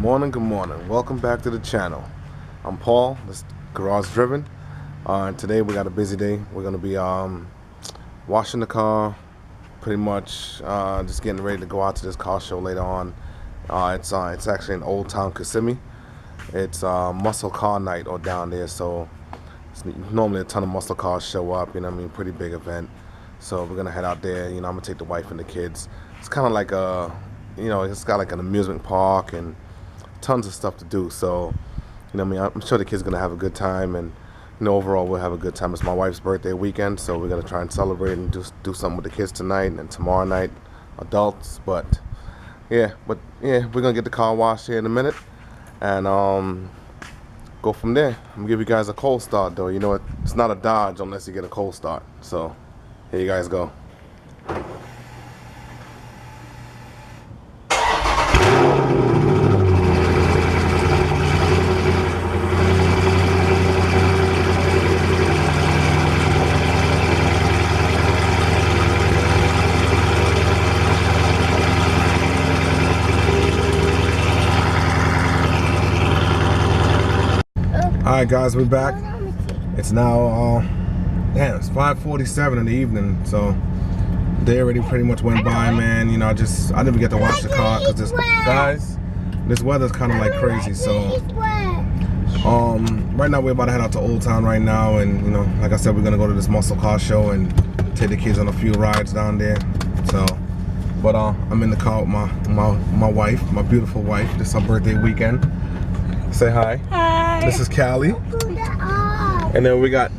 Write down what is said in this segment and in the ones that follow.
Good morning. Welcome back to the channel. I'm Paul, this is Garage Driven. And today we got a busy day. We're gonna be washing the car, pretty much just getting ready to go out to this car show later on. It's actually in Old Town Kissimmee. It's muscle car night or down there, so it's normally a ton of muscle cars show up, you know what I mean, pretty big event. So we're gonna head out there, you know, I'm gonna take the wife and the kids. It's kind of like a, you know, it's got like an amusement park and tons of stuff to do. So, you know what I mean, I'm sure the kids are gonna have a good time, and you know, overall we'll have a good time. It's my wife's birthday weekend, so we're gonna try and celebrate and just do something with the kids tonight and tomorrow night, adults. But yeah, we're gonna get the car washed here in a minute and go from there. I'm gonna give you guys a cold start though. You know, it's not a Dodge unless you get a cold start. So here you guys go. Alright guys, we're back. It's now, it's 5:47 in the evening, so they already pretty much went by, man. You know, I didn't even get to wash the car because this weather's kind of like crazy. So, right now we're about to head out to Old Town right now, and you know, like I said, we're gonna go to this muscle car show and take the kids on a few rides down there. So, but I'm in the car with my wife, my beautiful wife. This is her birthday weekend. Say hi. Hi. This is Callie. And then we got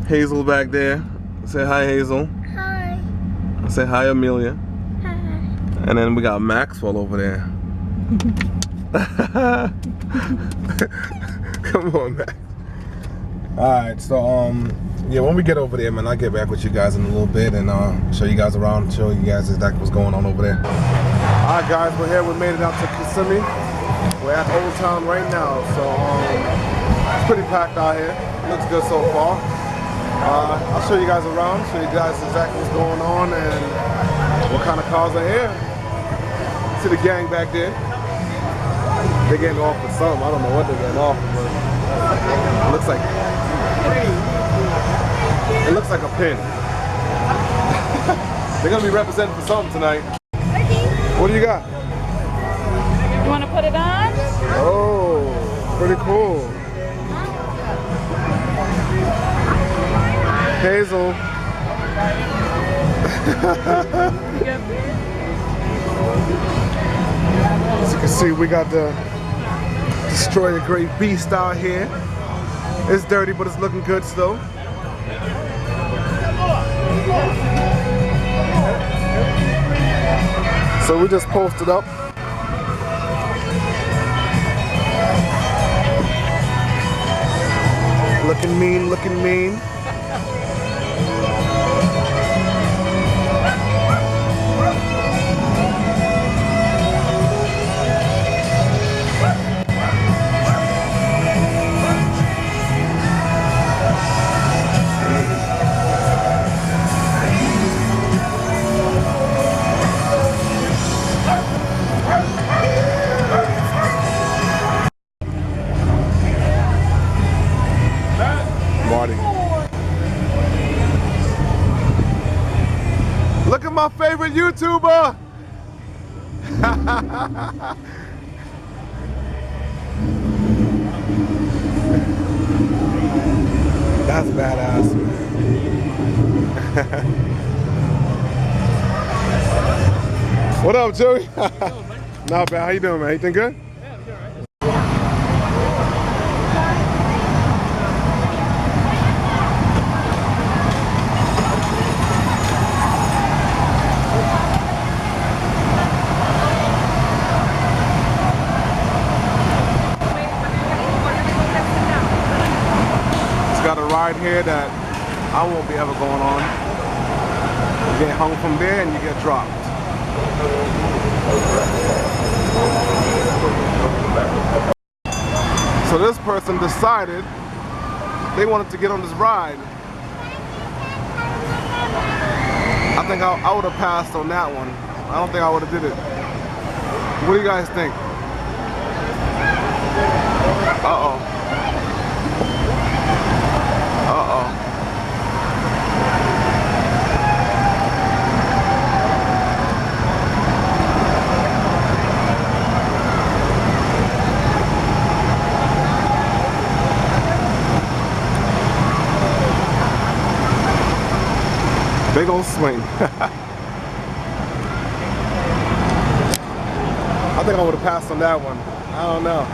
Hazel back there. Say hi, Hazel. Hi. Say hi, Amelia. Hi. And then we got Maxwell over there. Come on, Max. Alright, so yeah, when we get over there, man, I'll get back with you guys in a little bit and show you guys around, show you guys exactly what's going on over there. Alright guys, we're here, we made it out to Kissimmee. We're at Old Town right now, so it's pretty packed out here. Looks good so far. I'll show you guys around, show you guys exactly what's going on and what kind of cars are here. See the gang back there. They're getting off for some. I don't know what they're getting off for, but it looks like a pin. They're gonna be representing for something tonight. What do you got? You want to put it on? Oh, pretty cool. Hazel. As you can see, we got the Destroy the Great Beast out here. It's dirty, but it's looking good still. So we just posted up. Looking mean, looking mean. Look at my favorite YouTuber! That's badass, man. What up, Joey? Not bad. How you doing, man? Everything good? Ride here that I won't be ever going on. You get hung from there and you get dropped. So this person decided they wanted to get on this ride. I think I would have passed on that one. I don't think I would have did it. What do you guys think? Uh-oh. Uh-oh. Big old swing. I think I would have passed on that one. I don't know.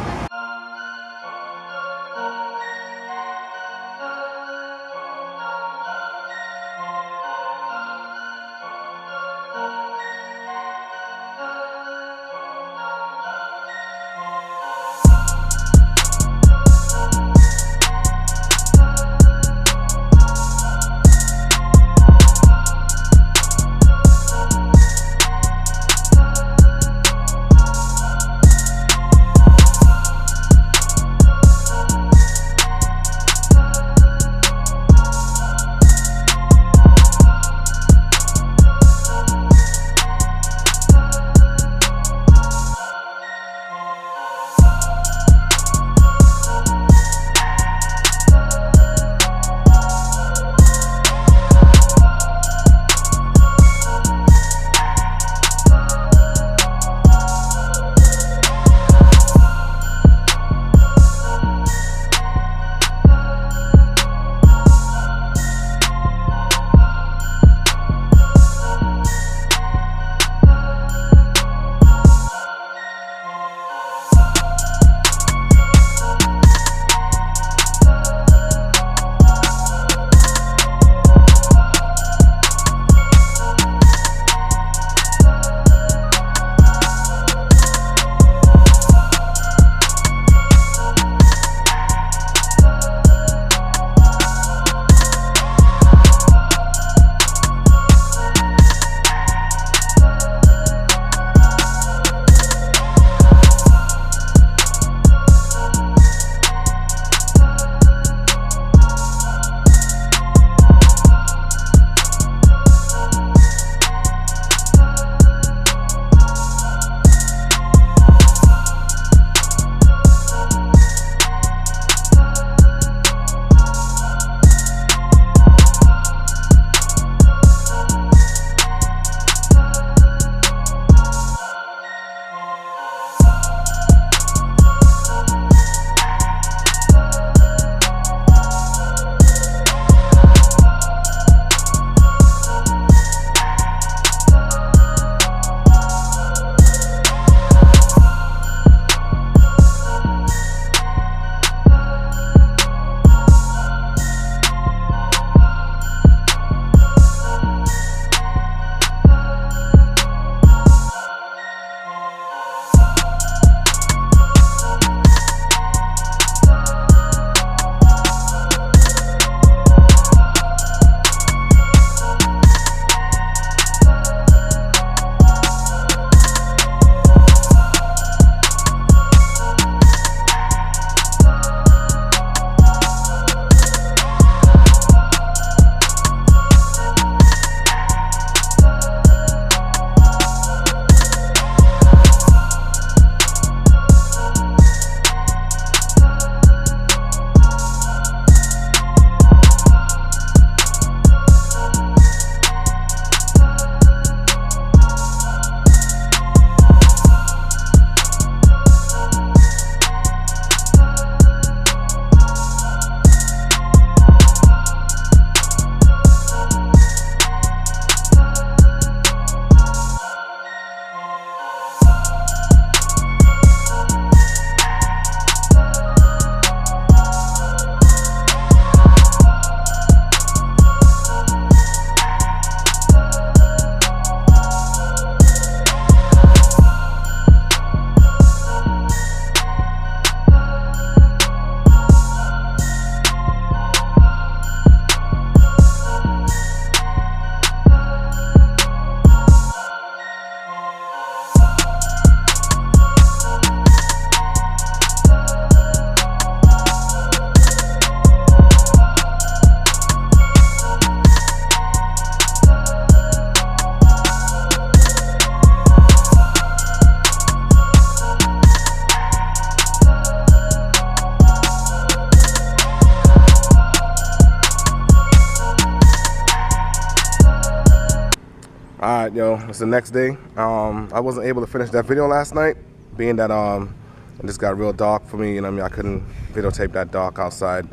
Alright, yo, it's the next day. I wasn't able to finish that video last night, being that it just got real dark for me, you know what I mean? I couldn't videotape that dark outside.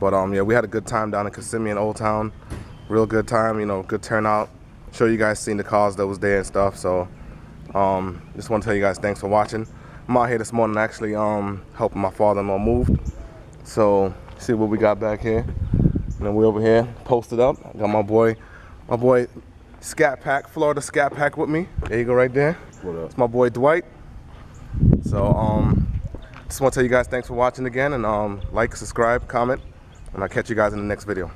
But yeah, we had a good time down in Kissimmee in Old Town. Real good time, you know, good turnout. Sure you guys seen the cars that was there and stuff, so just want to tell you guys thanks for watching. I'm out here this morning actually helping my father-in-law move. So see what we got back here. And then we over here posted up. I got my boy Scat Pack, Florida Scat Pack with me. There you go right there. What up? It's my boy Dwight. So just want to tell you guys thanks for watching again, and like, subscribe, comment, and I'll catch you guys in the next video.